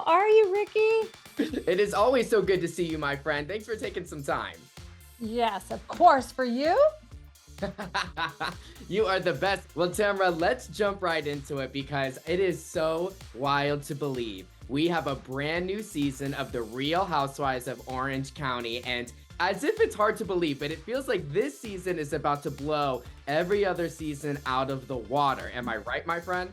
How are you, Ricky? It is always so good to see you, my friend. Thanks for taking some time. Yes, of course. For you? You are the best. Well, Tamra, let's jump right into it because it is so wild to believe. We have a brand new season of The Real Housewives of Orange County, and as if it's hard to believe, but it feels like this season is about to blow every other season out of the water. Am I right, my friend?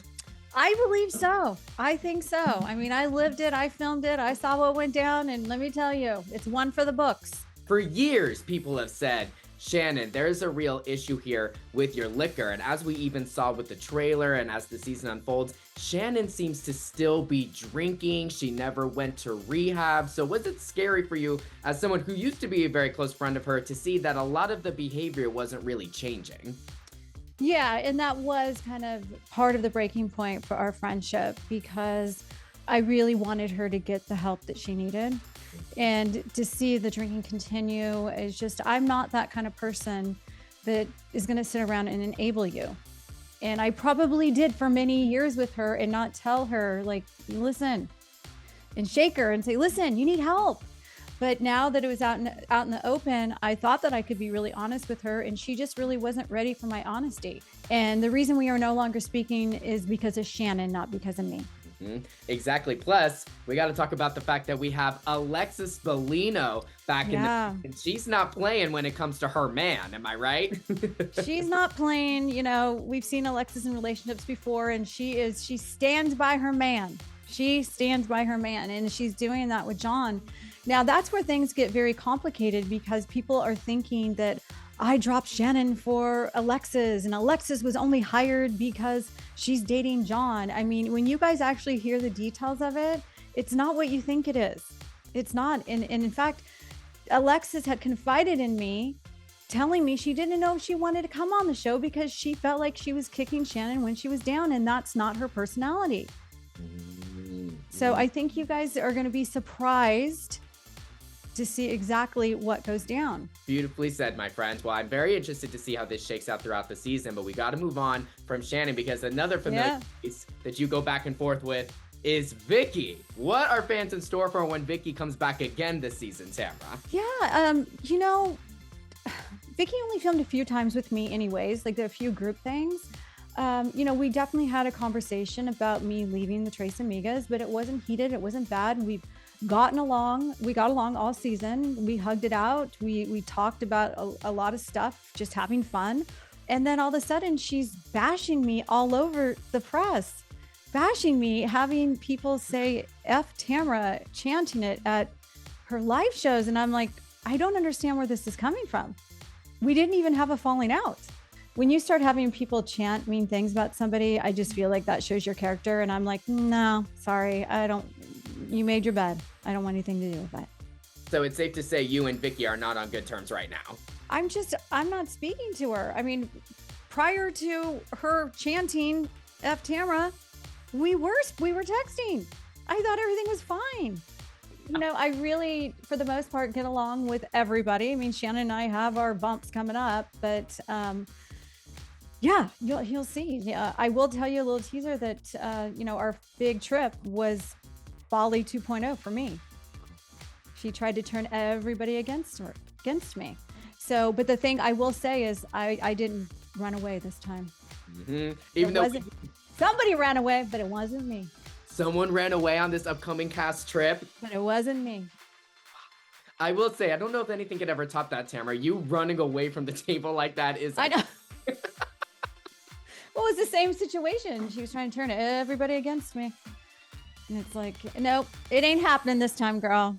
I believe so. I think so. I mean, I lived it, I filmed it, I saw what went down, and let me tell you, it's one for the books. For years, people have said, Shannon, there's a real issue here with your liquor. And as we even saw with the trailer and as the season unfolds, Shannon seems to still be drinking. She never went to rehab. So was it scary for you as someone who used to be a very close friend of her to see that a lot of the behavior wasn't really changing? Yeah, and that was kind of part of the breaking point for our friendship because I really wanted her to get the help that she needed. And to see the drinking continue is just, I'm not that kind of person that is going to sit around and enable you. And I probably did for many years with her and not tell her, like, listen, and shake her and say, listen, you need help. But now that it was out in the open, I thought that I could be really honest with her, and she just really wasn't ready for my honesty. And the reason we are no longer speaking is because of Shannon, not because of me. Exactly. Plus, we got to talk about the fact that we have Alexis Bellino back in and she's not playing when it comes to her man. Am I right? She's not playing. You know, we've seen Alexis in relationships before, and she stands by her man. She stands by her man, and she's doing that with John. Now, that's where things get very complicated because people are thinking that I dropped Shannon for Alexis, and Alexis was only hired because she's dating John. I mean, when you guys actually hear the details of it, it's not what you think it is. It's not. And in fact, Alexis had confided in me, telling me she didn't know if she wanted to come on the show because she felt like she was kicking Shannon when she was down, and that's not her personality. So I think you guys are going to be surprised to see exactly what goes down. Beautifully said, my friends. Well, I'm very interested to see how this shakes out throughout the season, but we got to move on from Shannon because another familiar face that you go back and forth with is Vicki. What are fans in store for when Vicki comes back again this season, Tamra? Yeah, you know, Vicki only filmed a few times with me anyways, like a few group things. You know, we definitely had a conversation about me leaving the Tres Amigas, but it wasn't heated. It wasn't bad. We got along all season. We hugged it out. We talked about a lot of stuff, just having fun. And then all of a sudden she's bashing me all over the press, bashing me, having people say F Tamra, chanting it at her live shows. And I'm like, I don't understand where this is coming from. We didn't even have a falling out. When you start having people chant mean things about somebody, I just feel like that shows your character. And I'm like, no, sorry, you made your bed. I don't want anything to do with that. So it's safe to say you and Vicki are not on good terms right now. I'm not speaking to her. I mean, prior to her chanting F Tamra, we were texting. I thought everything was fine. You know, I really, for the most part, get along with everybody. I mean, Shannon and I have our bumps coming up, but yeah, you'll see. Yeah, I will tell you a little teaser that, you know, our big trip was Bali 2.0 for me. She tried to turn everybody against me. So, but the thing I will say is I didn't run away this time. Even though somebody ran away, but it wasn't me. Someone ran away on this upcoming cast trip. But it wasn't me. I will say, I don't know if anything could ever top that, Tamra. You running away from the table like that is... I know. Well, it was the same situation. She was trying to turn everybody against me. And it's like, nope, it ain't happening this time, girl.